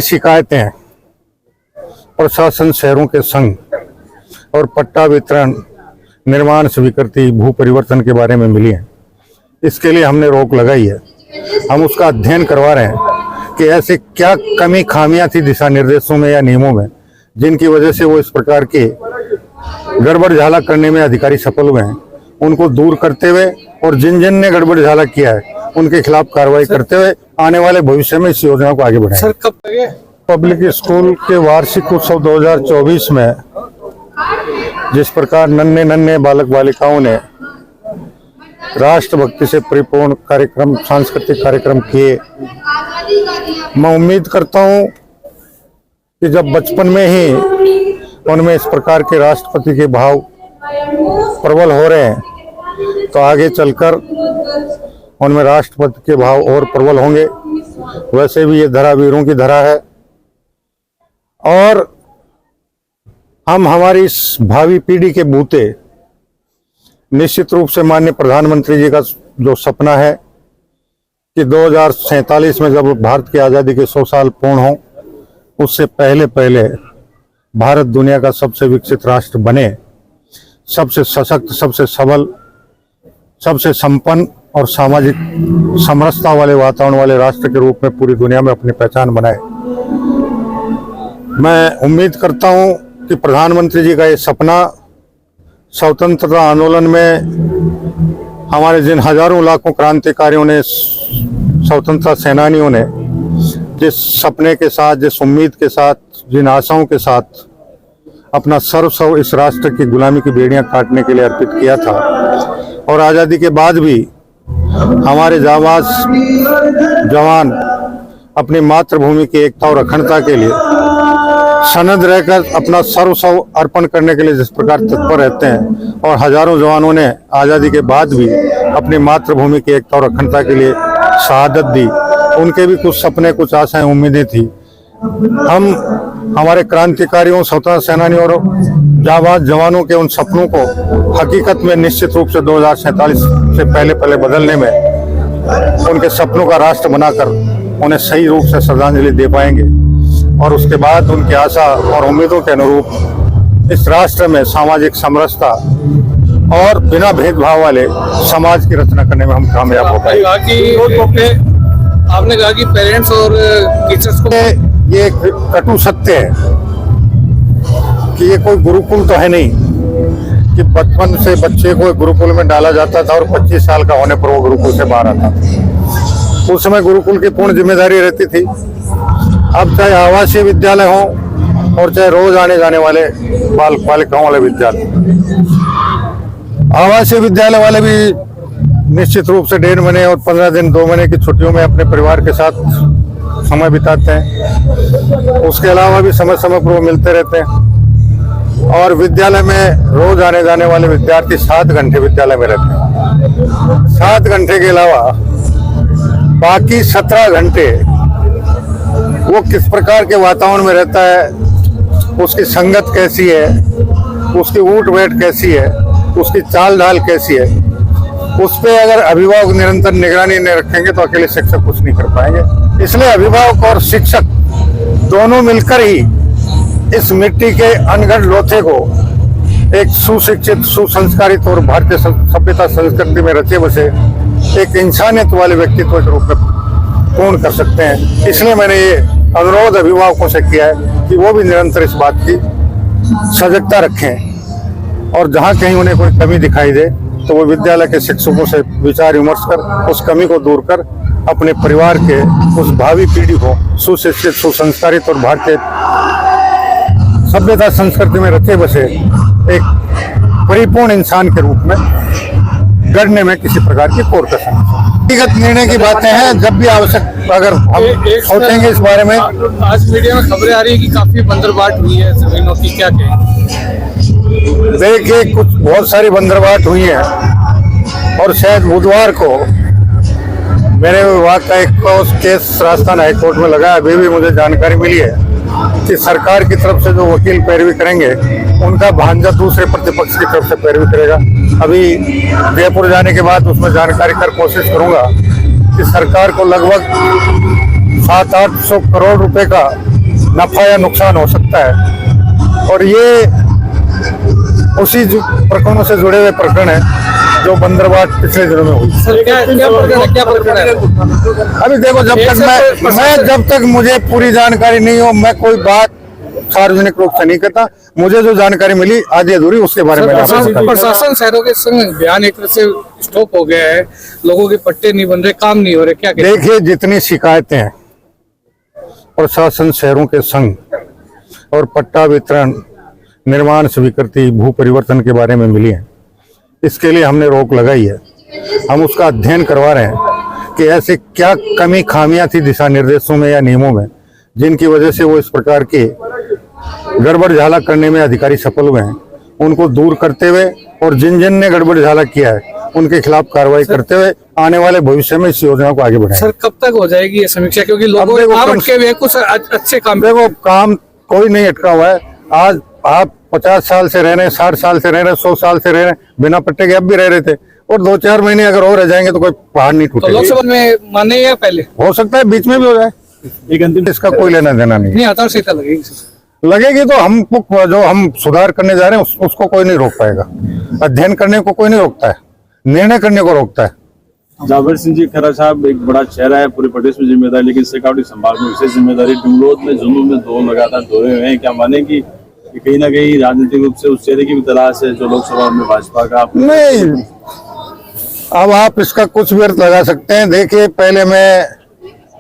शिकायतें प्रशासन शहरों के संग और पट्टा वितरण निर्माण स्वीकृति भू परिवर्तन के बारे में मिली है। इसके लिए हमने रोक लगाई है। हम उसका अध्ययन करवा रहे हैं कि ऐसे क्या कमी खामियां थी दिशा निर्देशों में या नियमों में, जिनकी वजह से वो इस प्रकार के गड़बड़ झाला करने में अधिकारी सफल हुए हैं। उनको दूर करते हुए और जिन जिन ने गड़बड़ झाला किया है उनके खिलाफ कार्रवाई करते हुए आने वाले भविष्य में इस योजना को आगे बढ़ाएं। सर कब लगे? पब्लिक स्कूल के वार्षिक उत्सव 2024 में जिस प्रकार नन्हे नन्हे बालक बालिकाओं ने राष्ट्रभक्ति से परिपूर्ण कार्यक्रम, सांस्कृतिक कार्यक्रम किए, मैं उम्मीद करता हूं कि जब बचपन में ही उनमें इस प्रकार के राष्ट्रपति के भाव प्रबल हो रहे हैं तो आगे चलकर उनमें राष्ट्रपति के भाव और प्रबल होंगे। वैसे भी ये धरा वीरों की धरा है और हम हमारी इस भावी पीढ़ी के बूते निश्चित रूप से माननीय प्रधानमंत्री जी का जो सपना है कि 2047 में जब भारत की आज़ादी के 100 साल पूर्ण हों, उससे पहले पहले भारत दुनिया का सबसे विकसित राष्ट्र बने, सबसे सशक्त, सबसे सबल, सबसे संपन्न और सामाजिक समरसता वाले वातावरण वाले राष्ट्र के रूप में पूरी दुनिया में अपनी पहचान बनाए। मैं उम्मीद करता हूं कि प्रधानमंत्री जी का ये सपना स्वतंत्रता आंदोलन में हमारे जिन हजारों लाखों क्रांतिकारियों ने, स्वतंत्रता सेनानियों ने जिस सपने के साथ, जिस उम्मीद के साथ, जिन आशाओं के साथ अपना सर्वस्व इस राष्ट्र की गुलामी की बेड़ियां काटने के लिए अर्पित किया था और आज़ादी के बाद भी हमारे जाबाज जवान अपनी मातृभूमि की एकता और अखंडता के लिए सनद रहकर अपना सर्वस्व अर्पण करने के लिए जिस प्रकार तत्पर रहते हैं और हजारों जवानों ने आज़ादी के बाद भी अपनी मातृभूमि की एकता और अखंडता के लिए शहादत दी, उनके भी कुछ सपने, कुछ आशाएं, उम्मीदें थी। हम हमारे क्रांतिकारियों, स्वतंत्रता सेनानियों और जाबाज जवानों के उन सपनों को हकीकत में निश्चित रूप से 2047 से पहले पहले बदलने में, उनके सपनों का राष्ट्र बनाकर उन्हें सही रूप से श्रद्धांजलि दे पाएंगे और उसके बाद उनकी आशा और उम्मीदों के अनुरूप इस राष्ट्र में सामाजिक समरसता और बिना भेदभाव वाले समाज की रचना करने में हम कामयाब हो पाएंगे। आपने कहा कि पेरेंट्स और टीचर्स को ये कटु सत्य है कि ये कोई गुरुकुल तो है नहीं कि बचपन से बच्चे को गुरुकुल में डाला जाता था और 25 साल का होने पर वो गुरुकुल से बाहर आता था। उस समय गुरुकुल की पूर्ण जिम्मेदारी रहती थी। अब चाहे आवासीय विद्यालय हो और चाहे रोज आने जाने वाले बाल बालिकाओं वाले विद्यालय, आवासीय विद्यालय वाले भी निश्चित रूप से 1.5 महीने और 15 दिन, 2 महीने की छुट्टियों में अपने परिवार के साथ समय बिताते हैं। उसके अलावा भी समय समय पर वो मिलते रहते हैं और विद्यालय में रोज आने जाने वाले विद्यार्थी 7 घंटे विद्यालय में रहते हैं। 7 घंटे के अलावा बाकी 17 घंटे वो किस प्रकार के वातावरण में रहता है, उसकी संगत कैसी है, उसकी उठ बैठ कैसी है, उसकी चाल ढाल कैसी है, उस पर अगर अभिभावक निरंतर निगरानी नहीं रखेंगे तो अकेले शिक्षक कुछ नहीं कर पाएंगे। इसलिए अभिभावक और शिक्षक दोनों मिलकर ही इस मिट्टी के अनगढ़ लोथे को एक सुशिक्षित, सुसंस्कारित और भारतीय सभ्यता संस्कृति में रचे बसे एक इंसानियत वाले व्यक्तित्व के रूप में पूर्ण कर सकते हैं। इसलिए मैंने ये अनुरोध अभिभावकों से किया है कि वो भी निरंतर इस बात की सजगता रखें और जहाँ कहीं उन्हें कोई कमी दिखाई दे तो वो विद्यालय के शिक्षकों से विचार विमर्श कर उस कमी को दूर कर अपने परिवार के उस भावी पीढ़ी को सुशिक्षित, सुसंस्कारित और भारतीय सभ्यता संस्कृति में रचे बसे एक परिपूर्ण इंसान के रूप में गढ़ने में किसी प्रकार की कोर कसर नहीं। व्यक्तिगत निर्णय की बातें हैं, जब भी आवश्यक अगर हम सोचेंगे इस बारे में। आज मीडिया में खबरें आ रही है कि काफी बंदरबाट हुई है जमीनों की, क्या कहें? देखिए, कुछ बहुत सारी बंदरबाट हुई है और शायद बुधवार को मेरे विभाग का एक केस राजस्थान हाईकोर्ट में लगा। अभी भी मुझे जानकारी मिली है कि सरकार की तरफ से जो वकील पैरवी करेंगे उनका भांजा दूसरे प्रतिपक्ष की तरफ से पैरवी करेगा। अभी जयपुर जाने के बाद उसमें जानकारी कर कोशिश करूंगा कि सरकार को लगभग 700-800 करोड़ रुपए का नफा या नुकसान हो सकता है। और ये उसी प्रकरणों से जुड़े हुए प्रकरण है जो बंदरबाट पिछले दिनों में हुई। सर क्या प्रकरण है? अभी देखो, जब तक मुझे पूरी जानकारी नहीं हो, मैं कोई बात सार्वजनिक रूप से नहीं करता। मुझे जो जानकारी मिली आधी अधूरी, उसके बारे में प्रशासन शहरों के संग बयान एक तरह से स्टॉप हो गया है, लोगों के पट्टे नहीं बन रहे, काम नहीं हो रहे, क्या कहते हैं? देखिए, जितनी शिकायतें हैं प्रशासन शहरों के संग और पट्टा वितरण, निर्माण स्वीकृति, भू परिवर्तन के बारे में मिली है, इसके लिए हमने रोक लगाई है। हम उसका अध्ययन करवा रहे हैं कि ऐसे क्या कमी खामियां थी दिशा निर्देशों में या नियमों में, जिनकी वजह से वो इस प्रकार के गड़बड़ झाला करने में अधिकारी सफल हुए हैं। उनको दूर करते हुए और जिन जिन ने गड़बड़ झाला किया है उनके खिलाफ कार्रवाई करते हुए आने वाले भविष्य में इस योजना को आगे बढ़ाएं। सर कब तक हो जाएगी ये समीक्षा, क्योंकि लोगों के काम अटके हुए हैं, कुछ अच्छे काम? देखो, काम कोई नहीं अटका हुआ है। आज आप 50 साल से रह रहे हैं, 60 साल से रह रहे हैं, 100 साल से रह रहे हैं, बिना पट्टे के अब भी रह रहे थे, और 2-4 महीने अगर और रह जाएंगे तो कोई पहाड़ नहीं तो टूटेगा। लोकसभा में माने या पहले हो सकता है बीच में भी हो जाए, एक अंतिम, इसका कोई लेना देना नहीं। आधार संहिता लगेगी? लगेगी तो हमको, जो हम सुधार करने जा रहे हैं उसको कोई नहीं रोक पाएगा। अध्ययन करने को कोई नहीं रोकता है, निर्णय करने को रोकता है। जावेद सिंह जी खरा साहब एक बड़ा चेहरा है पूरे प्रदेश में जिम्मेदारी, लेकिन सिक्योरिटी संभाल में विशेष जिम्मेदारी। डुंगरौद में जुम्मू में 2 लगातार दौरे हुए हैं, क्या माने कि कहीं ना कहीं राजनीतिक रूप से उस चेहरे की भी तलाश है जो लोकसभा में भाजपा का? नहीं, अब आप इसका कुछ भी अर्थ लगा सकते हैं। देखिए, पहले मैं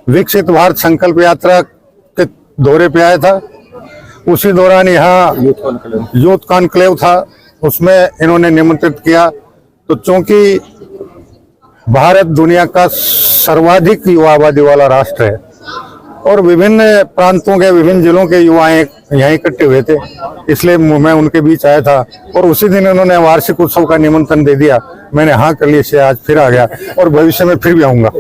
विकसित भारत संकल्प यात्रा के दौरे पे आया था, उसी दौरान यहाँ यूथ कॉन्क्लेव था, उसमें इन्होंने निमंत्रित किया। तो चूंकि भारत दुनिया का सर्वाधिक युवा आबादी वाला राष्ट्र है और विभिन्न प्रांतों के, विभिन्न जिलों के युवा यहाँ इकट्ठे हुए थे, इसलिए मैं उनके बीच आया था। और उसी दिन इन्होंने वार्षिक उत्सव का निमंत्रण दे दिया, मैंने हाँ कर लिया, से आज फिर आ गया और भविष्य में फिर भी आऊंगा।